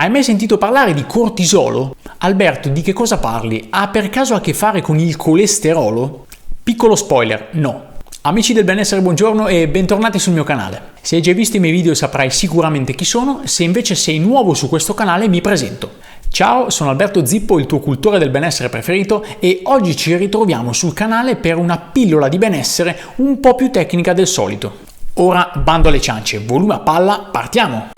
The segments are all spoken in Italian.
Hai mai sentito parlare di cortisolo? Alberto, di che cosa parli? Ha per caso a che fare con il colesterolo? Piccolo spoiler, no. Amici del benessere, buongiorno e bentornati sul mio canale. Se hai già visto i miei video saprai sicuramente chi sono, se invece sei nuovo su questo canale mi presento. Ciao, sono Alberto Zippo, il tuo cultore del benessere preferito e oggi ci ritroviamo sul canale per una pillola di benessere un po' più tecnica del solito. Ora bando alle ciance, volume a palla, partiamo!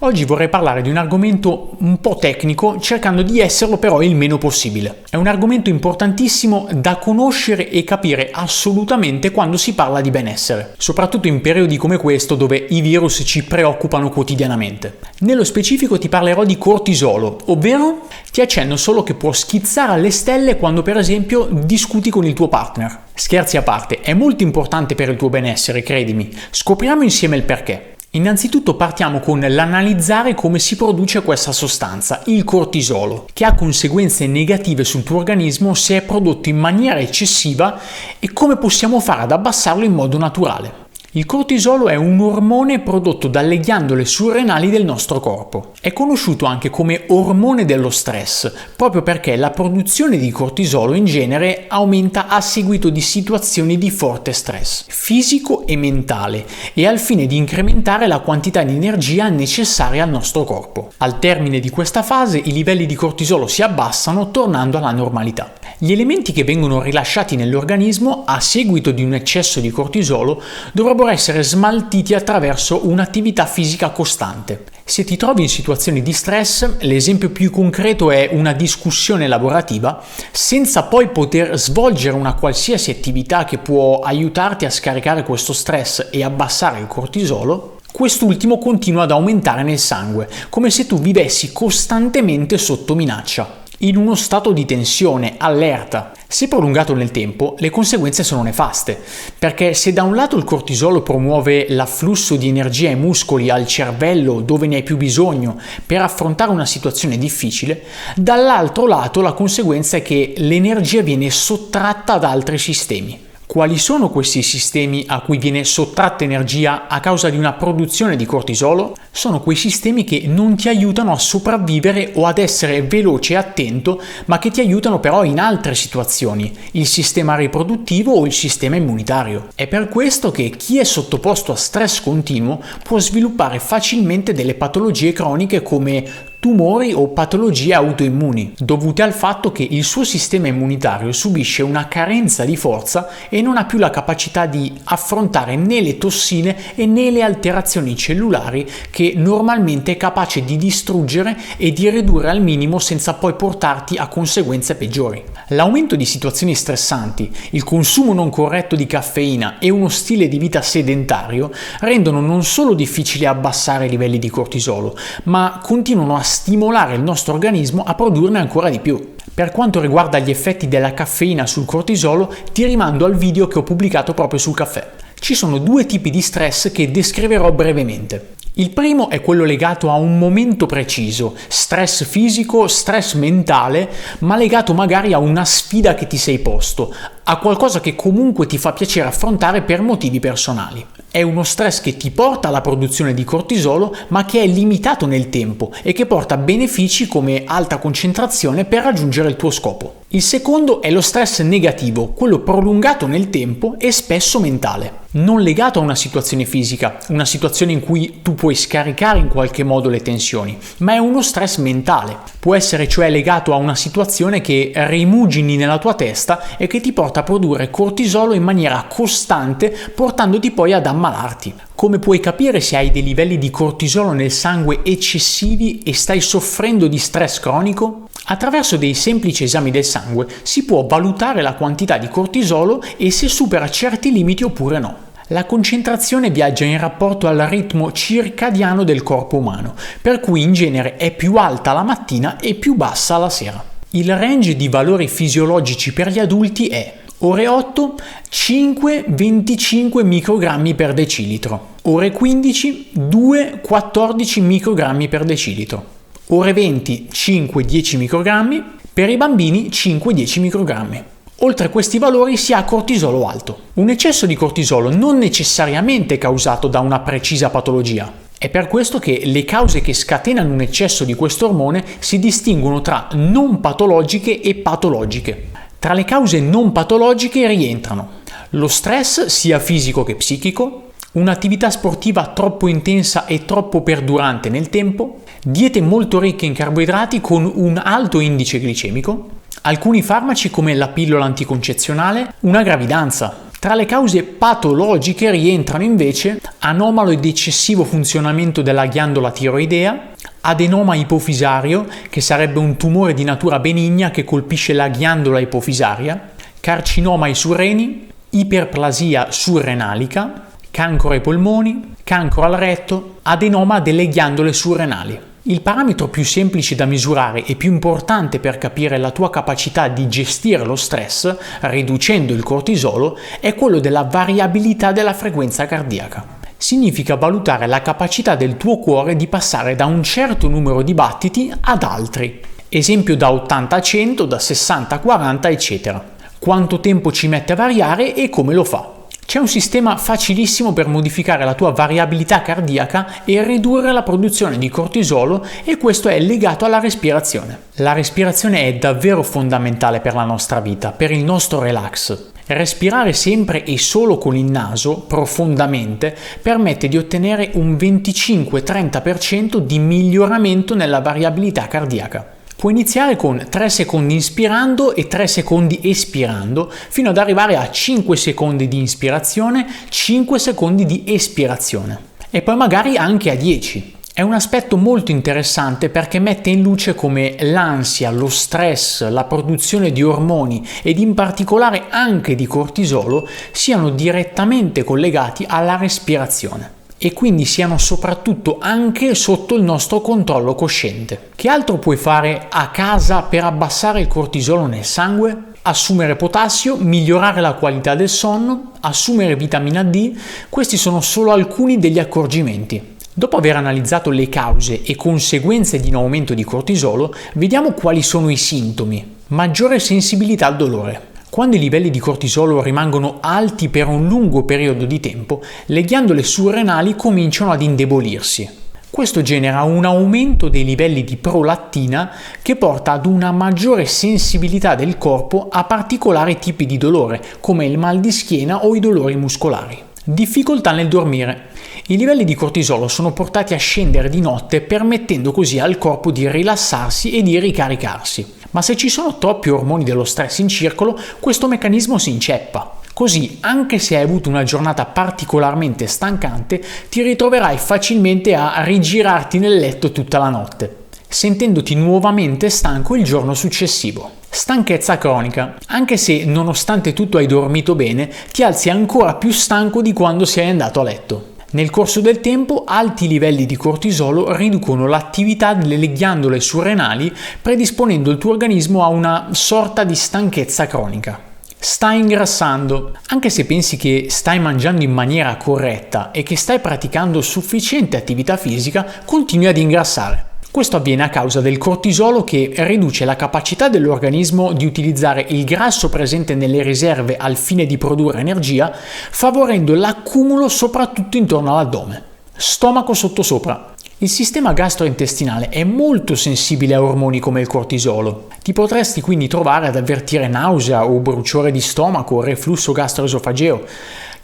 Oggi vorrei parlare di un argomento un po' tecnico, cercando di esserlo però il meno possibile. È un argomento importantissimo da conoscere e capire assolutamente quando si parla di benessere, soprattutto in periodi come questo dove i virus ci preoccupano quotidianamente. Nello specifico ti parlerò di cortisolo, ovvero ti accenno solo che può schizzare alle stelle quando per esempio discuti con il tuo partner. Scherzi a parte, è molto importante per il tuo benessere, credimi. Scopriamo insieme il perché. Innanzitutto partiamo con l'analizzare come si produce questa sostanza, il cortisolo, che ha conseguenze negative sul tuo organismo se è prodotto in maniera eccessiva e come possiamo fare ad abbassarlo in modo naturale. Il cortisolo è un ormone prodotto dalle ghiandole surrenali del nostro corpo. È conosciuto anche come ormone dello stress, proprio perché la produzione di cortisolo in genere aumenta a seguito di situazioni di forte stress, fisico e mentale, e al fine di incrementare la quantità di energia necessaria al nostro corpo. Al termine di questa fase i livelli di cortisolo si abbassano, tornando alla normalità. Gli elementi che vengono rilasciati nell'organismo a seguito di un eccesso di cortisolo dovrebbero essere smaltiti attraverso un'attività fisica costante. Se ti trovi in situazioni di stress, l'esempio più concreto è una discussione lavorativa, senza poi poter svolgere una qualsiasi attività che può aiutarti a scaricare questo stress e abbassare il cortisolo, quest'ultimo continua ad aumentare nel sangue, come se tu vivessi costantemente sotto minaccia, in uno stato di tensione, allerta. Se prolungato nel tempo, le conseguenze sono nefaste, perché se da un lato il cortisolo promuove l'afflusso di energia ai muscoli, al cervello, dove ne hai più bisogno per affrontare una situazione difficile, dall'altro lato la conseguenza è che l'energia viene sottratta ad altri sistemi. Quali sono questi sistemi a cui viene sottratta energia a causa di una produzione di cortisolo? Sono quei sistemi che non ti aiutano a sopravvivere o ad essere veloce e attento, ma che ti aiutano però in altre situazioni, il sistema riproduttivo o il sistema immunitario. È per questo che chi è sottoposto a stress continuo può sviluppare facilmente delle patologie croniche come tumori o patologie autoimmuni, dovute al fatto che il suo sistema immunitario subisce una carenza di forza e non ha più la capacità di affrontare né le tossine e né le alterazioni cellulari che normalmente è capace di distruggere e di ridurre al minimo senza poi portarti a conseguenze peggiori. L'aumento di situazioni stressanti, il consumo non corretto di caffeina e uno stile di vita sedentario rendono non solo difficile abbassare i livelli di cortisolo, ma continuano a stimolare il nostro organismo a produrne ancora di più. Per quanto riguarda gli effetti della caffeina sul cortisolo, ti rimando al video che ho pubblicato proprio sul caffè. Ci sono due tipi di stress che descriverò brevemente. Il primo è quello legato a un momento preciso, stress fisico, stress mentale, ma legato magari a una sfida che ti sei posto, a qualcosa che comunque ti fa piacere affrontare per motivi personali. È uno stress che ti porta alla produzione di cortisolo, ma che è limitato nel tempo e che porta benefici come alta concentrazione per raggiungere il tuo scopo. Il secondo è lo stress negativo, quello prolungato nel tempo e spesso mentale, non legato a una situazione fisica, una situazione in cui tu puoi scaricare in qualche modo le tensioni, ma è uno stress mentale. Può essere cioè legato a una situazione che rimugini nella tua testa e che ti porta a produrre cortisolo in maniera costante, portandoti poi ad ammalarti. Come puoi capire se hai dei livelli di cortisolo nel sangue eccessivi e stai soffrendo di stress cronico? Attraverso dei semplici esami del sangue si può valutare la quantità di cortisolo e se supera certi limiti oppure no. La concentrazione viaggia in rapporto al ritmo circadiano del corpo umano, per cui in genere è più alta la mattina e più bassa la sera. Il range di valori fisiologici per gli adulti è ore 8, 5-25 microgrammi per decilitro, ore 15, 2-14 microgrammi per decilitro. ore 20 5-10 microgrammi, per i bambini 5-10 microgrammi. Oltre a questi valori si ha cortisolo alto. Un eccesso di cortisolo non necessariamente è causato da una precisa patologia. È per questo che le cause che scatenano un eccesso di questo ormone si distinguono tra non patologiche e patologiche. Tra le cause non patologiche rientrano lo stress sia fisico che psichico, un'attività sportiva troppo intensa e troppo perdurante nel tempo, diete molto ricche in carboidrati con un alto indice glicemico, alcuni farmaci come la pillola anticoncezionale, una gravidanza. Tra le cause patologiche rientrano invece anomalo ed eccessivo funzionamento della ghiandola tiroidea, adenoma ipofisario, che sarebbe un tumore di natura benigna che colpisce la ghiandola ipofisaria, carcinoma ai surreni, iperplasia surrenalica, cancro ai polmoni, cancro al retto, adenoma delle ghiandole surrenali. Il parametro più semplice da misurare e più importante per capire la tua capacità di gestire lo stress, riducendo il cortisolo, è quello della variabilità della frequenza cardiaca. Significa valutare la capacità del tuo cuore di passare da un certo numero di battiti ad altri. Esempio da 80 a 100, da 60 a 40, eccetera. Quanto tempo ci mette a variare e come lo fa. C'è un sistema facilissimo per modificare la tua variabilità cardiaca e ridurre la produzione di cortisolo, e questo è legato alla respirazione. La respirazione è davvero fondamentale per la nostra vita, per il nostro relax. Respirare sempre e solo con il naso, profondamente, permette di ottenere un 25-30% di miglioramento nella variabilità cardiaca. Puoi iniziare con 3 secondi inspirando e 3 secondi espirando, fino ad arrivare a 5 secondi di inspirazione, 5 secondi di espirazione. E poi magari anche a 10. È un aspetto molto interessante perché mette in luce come l'ansia, lo stress, la produzione di ormoni ed in particolare anche di cortisolo siano direttamente collegati alla respirazione. E quindi siano soprattutto anche sotto il nostro controllo cosciente. Che altro puoi fare a casa per abbassare il cortisolo nel sangue? Assumere potassio, migliorare la qualità del sonno, assumere vitamina D, questi sono solo alcuni degli accorgimenti. Dopo aver analizzato le cause e conseguenze di un aumento di cortisolo, vediamo quali sono i sintomi. Maggiore sensibilità al dolore. Quando i livelli di cortisolo rimangono alti per un lungo periodo di tempo, le ghiandole surrenali cominciano ad indebolirsi. Questo genera un aumento dei livelli di prolattina che porta ad una maggiore sensibilità del corpo a particolari tipi di dolore, come il mal di schiena o i dolori muscolari. Difficoltà nel dormire. I livelli di cortisolo sono portati a scendere di notte, permettendo così al corpo di rilassarsi e di ricaricarsi. Ma se ci sono troppi ormoni dello stress in circolo, questo meccanismo si inceppa. Così, anche se hai avuto una giornata particolarmente stancante, ti ritroverai facilmente a rigirarti nel letto tutta la notte, sentendoti nuovamente stanco il giorno successivo. Stanchezza cronica. Anche se nonostante tutto hai dormito bene, ti alzi ancora più stanco di quando sei andato a letto. Nel corso del tempo, alti livelli di cortisolo riducono l'attività delle ghiandole surrenali, predisponendo il tuo organismo a una sorta di stanchezza cronica. Stai ingrassando. Anche se pensi che stai mangiando in maniera corretta e che stai praticando sufficiente attività fisica, continui ad ingrassare. Questo avviene a causa del cortisolo che riduce la capacità dell'organismo di utilizzare il grasso presente nelle riserve al fine di produrre energia, favorendo l'accumulo soprattutto intorno all'addome. Stomaco sottosopra. Il sistema gastrointestinale è molto sensibile a ormoni come il cortisolo. Ti potresti quindi trovare ad avvertire nausea o bruciore di stomaco, reflusso gastroesofageo,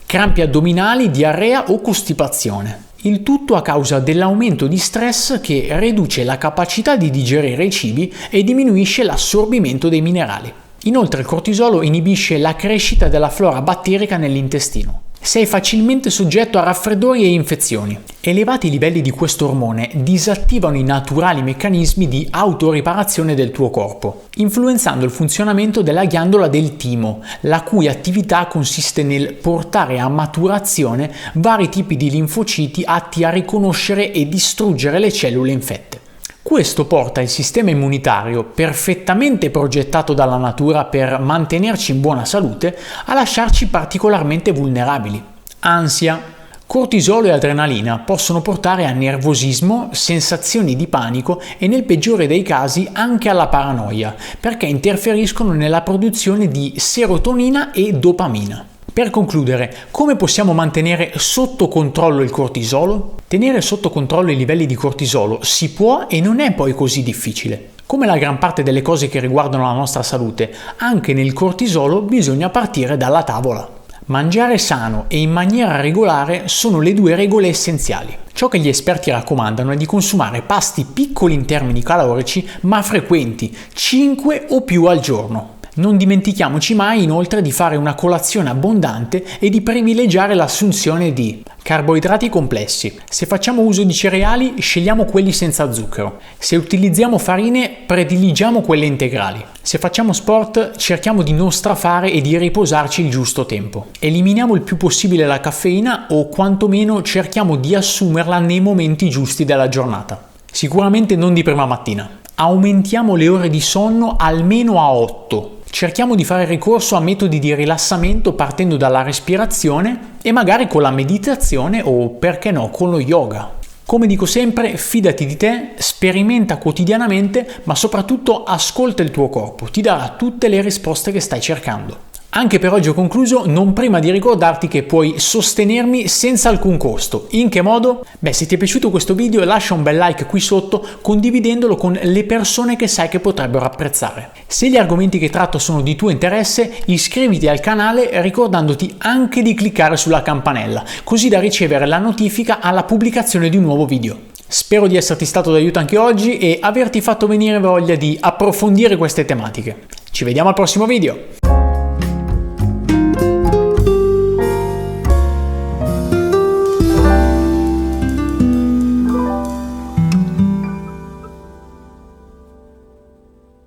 crampi addominali, diarrea o costipazione. Il tutto a causa dell'aumento di stress che riduce la capacità di digerire i cibi e diminuisce l'assorbimento dei minerali. Inoltre il cortisolo inibisce la crescita della flora batterica nell'intestino. Sei facilmente soggetto a raffreddori e infezioni. Elevati livelli di questo ormone disattivano i naturali meccanismi di autoriparazione del tuo corpo, influenzando il funzionamento della ghiandola del timo, la cui attività consiste nel portare a maturazione vari tipi di linfociti atti a riconoscere e distruggere le cellule infette. Questo porta il sistema immunitario, perfettamente progettato dalla natura per mantenerci in buona salute, a lasciarci particolarmente vulnerabili. Ansia. Cortisolo e adrenalina possono portare a nervosismo, sensazioni di panico e nel peggiore dei casi anche alla paranoia, perché interferiscono nella produzione di serotonina e dopamina. Per concludere, come possiamo mantenere sotto controllo il cortisolo? Tenere sotto controllo i livelli di cortisolo si può e non è poi così difficile. Come la gran parte delle cose che riguardano la nostra salute, anche nel cortisolo bisogna partire dalla tavola. Mangiare sano e in maniera regolare sono le due regole essenziali. Ciò che gli esperti raccomandano è di consumare pasti piccoli in termini calorici ma frequenti, 5 o più al giorno. Non dimentichiamoci mai inoltre di fare una colazione abbondante e di privilegiare l'assunzione di carboidrati complessi. Se facciamo uso di cereali, scegliamo quelli senza zucchero. Se utilizziamo farine, prediligiamo quelle integrali. Se facciamo sport, cerchiamo di non strafare e di riposarci il giusto tempo. Eliminiamo il più possibile la caffeina o quantomeno cerchiamo di assumerla nei momenti giusti della giornata. Sicuramente non di prima mattina. Aumentiamo le ore di sonno almeno a 8. Cerchiamo di fare ricorso a metodi di rilassamento partendo dalla respirazione e magari con la meditazione o, perché no, con lo yoga. Come dico sempre, fidati di te, sperimenta quotidianamente, ma soprattutto ascolta il tuo corpo, ti darà tutte le risposte che stai cercando. Anche per oggi ho concluso, non prima di ricordarti che puoi sostenermi senza alcun costo. In che modo? Se ti è piaciuto questo video lascia un bel like qui sotto condividendolo con le persone che sai che potrebbero apprezzare. Se gli argomenti che tratto sono di tuo interesse, iscriviti al canale ricordandoti anche di cliccare sulla campanella, così da ricevere la notifica alla pubblicazione di un nuovo video. Spero di esserti stato d'aiuto anche oggi e averti fatto venire voglia di approfondire queste tematiche. Ci vediamo al prossimo video!